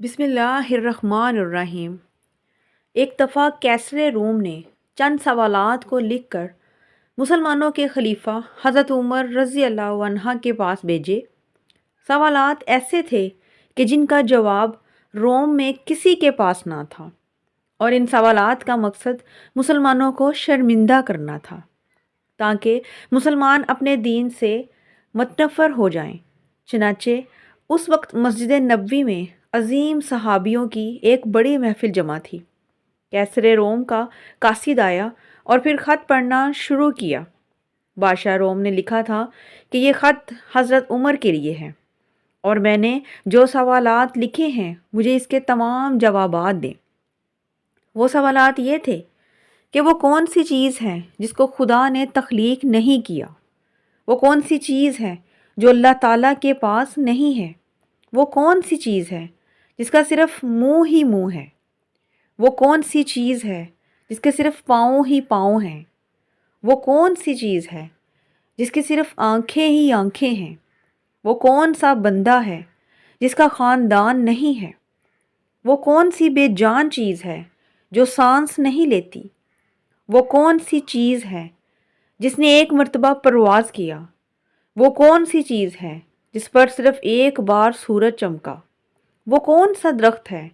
بسم اللہ الرحمن الرحیم۔ ایک دفعہ کیسر روم نے چند سوالات کو لکھ کر مسلمانوں کے خلیفہ حضرت عمر رضی اللہ عنہ کے پاس بھیجے۔ سوالات ایسے تھے کہ جن کا جواب روم میں کسی کے پاس نہ تھا، اور ان سوالات کا مقصد مسلمانوں کو شرمندہ کرنا تھا تاکہ مسلمان اپنے دین سے متنفر ہو جائیں۔ چنانچہ اس وقت مسجد نبوی میں عظیم صحابیوں کی ایک بڑی محفل جمع تھی۔ کیسر روم کا قاصد آیا اور پھر خط پڑھنا شروع کیا۔ بادشاہ روم نے لکھا تھا کہ یہ خط حضرت عمر کے لیے ہے، اور میں نے جو سوالات لکھے ہیں مجھے اس کے تمام جوابات دیں۔ وہ سوالات یہ تھے کہ وہ کون سی چیز ہے جس کو خدا نے تخلیق نہیں کیا؟ وہ کون سی چیز ہے جو اللہ تعالیٰ کے پاس نہیں ہے؟ وہ کون سی چیز ہے جس کا صرف منہ ہی منہ ہے؟ وہ کون سی چیز ہے جس کے صرف پاؤں ہی پاؤں ہیں؟ وہ کون سی چیز ہے جس کی صرف آنکھیں ہی آنکھیں ہیں؟ وہ کون سا بندہ ہے جس کا خاندان نہیں ہے؟ وہ کون سی بے جان چیز ہے جو سانس نہیں لیتی؟ وہ کون سی چیز ہے جس نے ایک مرتبہ پرواز کیا؟ وہ کون سی چیز ہے جس پر صرف ایک بار سورج چمکا؟ وہ کون سا درخت ہے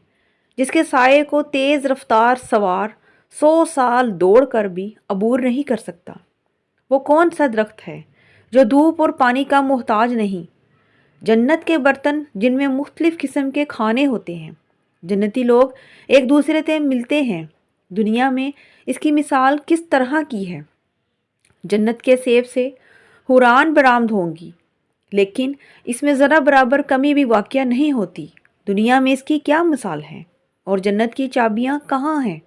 جس کے سائے کو تیز رفتار سوار 100 سال دوڑ کر بھی عبور نہیں کر سکتا؟ وہ کون سا درخت ہے جو دھوپ اور پانی کا محتاج نہیں؟ جنت کے برتن جن میں مختلف قسم کے کھانے ہوتے ہیں۔ جنتی لوگ ایک دوسرے سے ملتے ہیں۔ دنیا میں اس کی مثال کس طرح کی ہے؟ جنت کے سیب سے حوران برآمد ہوں گی، لیکن اس میں ذرا برابر کمی بھی واقع نہیں ہوتی۔ دنیا میں اس کی کیا مثال ہے؟ اور جنت کی چابیاں کہاں ہیں؟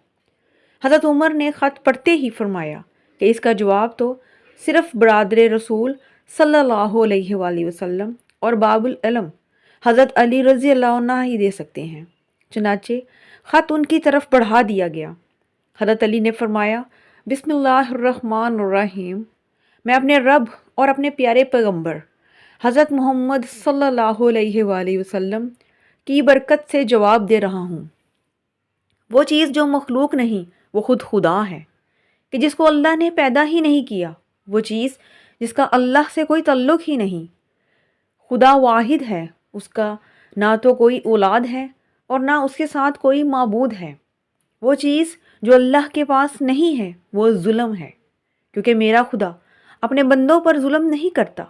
حضرت عمر نے خط پڑھتے ہی فرمایا کہ اس کا جواب تو صرف برادر رسول صلی اللہ علیہ وآلہ وسلم اور باب العلم حضرت علی رضی اللہ عنہ ہی دے سکتے ہیں۔ چنانچہ خط ان کی طرف بڑھا دیا گیا۔ حضرت علی نے فرمایا، بسم اللہ الرحمن الرحیم، میں اپنے رب اور اپنے پیارے پیغمبر حضرت محمد صلی اللہ علیہ وآلہ وسلم کی برکت سے جواب دے رہا ہوں۔ وہ چیز جو مخلوق نہیں وہ خود خدا ہے، کہ جس کو اللہ نے پیدا ہی نہیں کیا، وہ چیز جس کا اللہ سے کوئی تعلق ہی نہیں۔ خدا واحد ہے، اس کا نہ تو کوئی اولاد ہے اور نہ اس کے ساتھ کوئی معبود ہے۔ وہ چیز جو اللہ کے پاس نہیں ہے وہ ظلم ہے، کیونکہ میرا خدا اپنے بندوں پر ظلم نہیں کرتا۔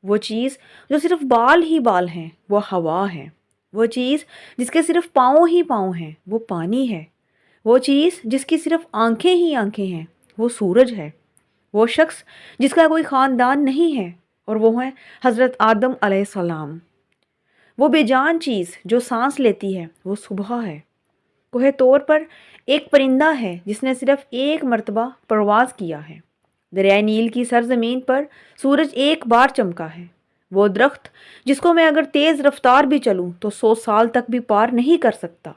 وہ چیز جو صرف بال ہی بال ہیں وہ ہوا ہے۔ وہ چیز جس کے صرف پاؤں ہی پاؤں ہیں وہ پانی ہے۔ وہ چیز جس کی صرف آنکھیں ہی آنکھیں ہیں وہ سورج ہے۔ وہ شخص جس کا کوئی خاندان نہیں ہے، اور وہ ہے حضرت آدم علیہ السلام۔ وہ بے جان چیز جو سانس لیتی ہے وہ صبح ہے۔ کوہ طور پر ایک پرندہ ہے جس نے صرف ایک مرتبہ پرواز کیا ہے۔ دریائے نیل کی سرزمین پر سورج ایک بار چمکا ہے۔ وہ درخت جس کو میں اگر تیز رفتار بھی چلوں تو 100 سال تک بھی پار نہیں کر سکتا،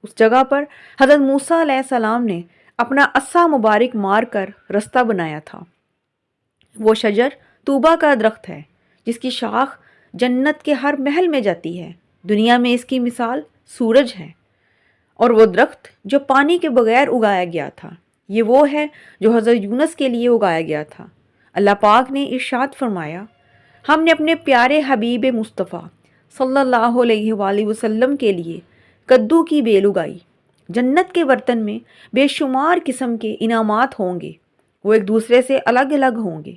اس جگہ پر حضرت موسیٰ علیہ السلام نے اپنا عصا مبارک مار کر رستہ بنایا تھا۔ وہ شجر طوبہ کا درخت ہے جس کی شاخ جنت کے ہر محل میں جاتی ہے۔ دنیا میں اس کی مثال سورج ہے، اور وہ درخت جو پانی کے بغیر اگایا گیا تھا یہ وہ ہے جو حضرت یونس کے لیے اگایا گیا تھا۔ اللہ پاک نے ارشاد فرمایا، ہم نے اپنے پیارے حبیب مصطفیٰ صلی اللہ علیہ وآلہ وسلم کے لیے کدو کی بیل اگائی۔ جنت کے برتن میں بے شمار قسم کے انعامات ہوں گے، وہ ایک دوسرے سے الگ الگ ہوں گے۔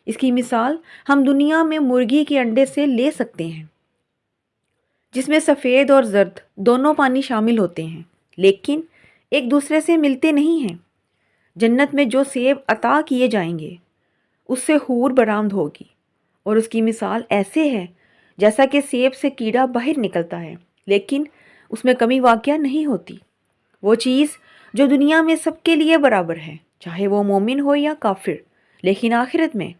اس کی مثال ہم دنیا میں مرغی کے انڈے سے لے سکتے ہیں، جس میں سفید اور زرد دونوں پانی شامل ہوتے ہیں، لیکن ایک دوسرے سے ملتے نہیں ہیں۔ جنت میں جو سیب عطا کیے جائیں گے اس سے حور برآمد ہوگی، اور اس کی مثال ایسے ہے جیسا کہ سیب سے کیڑا باہر نکلتا ہے لیکن اس میں کمی واقع نہیں ہوتی۔ وہ چیز جو دنیا میں سب کے لیے برابر ہے، چاہے وہ مومن ہو یا کافر، لیکن آخرت میں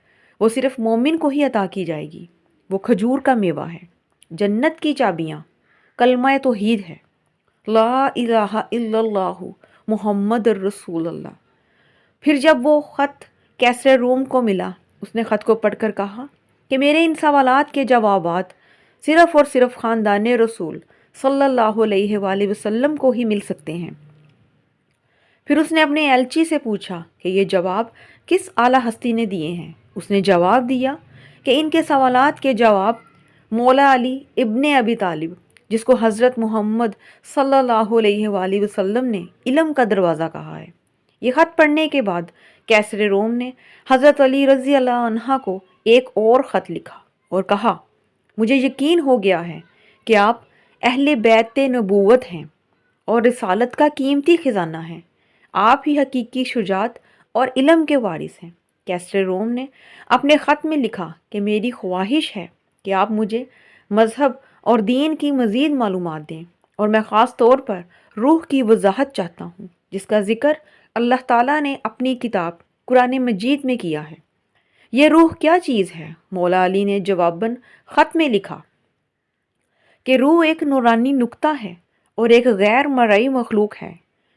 وہ صرف مومن کو ہی عطا کی جائے گی، وہ کھجور کا میوہ ہے۔ جنت کی چابیاں کلمہ توحید ہے، لا الہ الا اللہ محمد الرسول اللہ۔ پھر جب وہ خط کیسر روم کو ملا، اس نے خط کو پڑھ کر کہا کہ میرے ان سوالات کے جوابات صرف اور صرف خاندان رسول صلی اللہ علیہ وآلہ وسلم کو ہی مل سکتے ہیں۔ پھر اس نے اپنے ایلچی سے پوچھا کہ یہ جواب کس اعلیٰ ہستی نے دیے ہیں؟ اس نے جواب دیا کہ ان کے سوالات کے جواب مولا علی ابن ابی طالب، جس کو حضرت محمد صلی اللہ علیہ وآلہ وسلم نے علم کا دروازہ کہا ہے۔ یہ خط پڑھنے کے بعد کیسر روم نے حضرت علی رضی اللہ عنہ کو ایک اور خط لکھا اور کہا، مجھے یقین ہو گیا ہے کہ آپ اہل بیت نبوت ہیں اور رسالت کا قیمتی خزانہ ہیں۔ آپ ہی حقیقی شجاعت اور علم کے وارث ہیں۔ کیسر روم نے اپنے خط میں لکھا کہ میری خواہش ہے کہ آپ مجھے مذہب اور دین کی مزید معلومات دیں، اور میں خاص طور پر روح کی وضاحت چاہتا ہوں جس کا ذکر اللہ تعالیٰ نے اپنی کتاب قرآن مجید میں کیا ہے۔ یہ روح کیا چیز ہے؟ مولا علی نے جواباً خط میں لکھا کہ روح ایک نورانی نقطہ ہے اور ایک غیر مرئی مخلوق ہے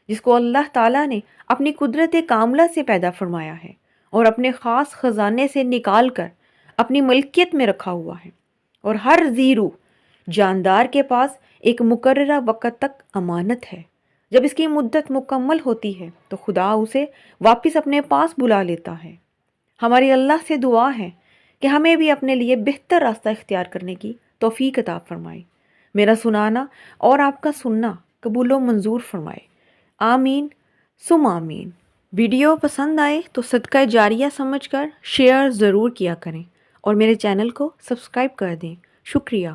جس کو اللہ تعالیٰ نے اپنی قدرت کاملہ سے پیدا فرمایا ہے اور اپنے خاص خزانے سے نکال کر اپنی ملکیت میں رکھا ہوا ہے، اور ہر ذی روح جاندار کے پاس ایک مقررہ وقت تک امانت ہے۔ جب اس کی مدت مکمل ہوتی ہے تو خدا اسے واپس اپنے پاس بلا لیتا ہے۔ ہماری اللہ سے دعا ہے کہ ہمیں بھی اپنے لیے بہتر راستہ اختیار کرنے کی توفیق عطا فرمائے۔ میرا سنانا اور آپ کا سننا قبول و منظور فرمائے، آمین ثم آمین۔ ویڈیو پسند آئے تو صدقہ جاریہ سمجھ کر شیئر ضرور کیا کریں اور میرے چینل کو سبسکرائب کر دیں۔ شکریہ۔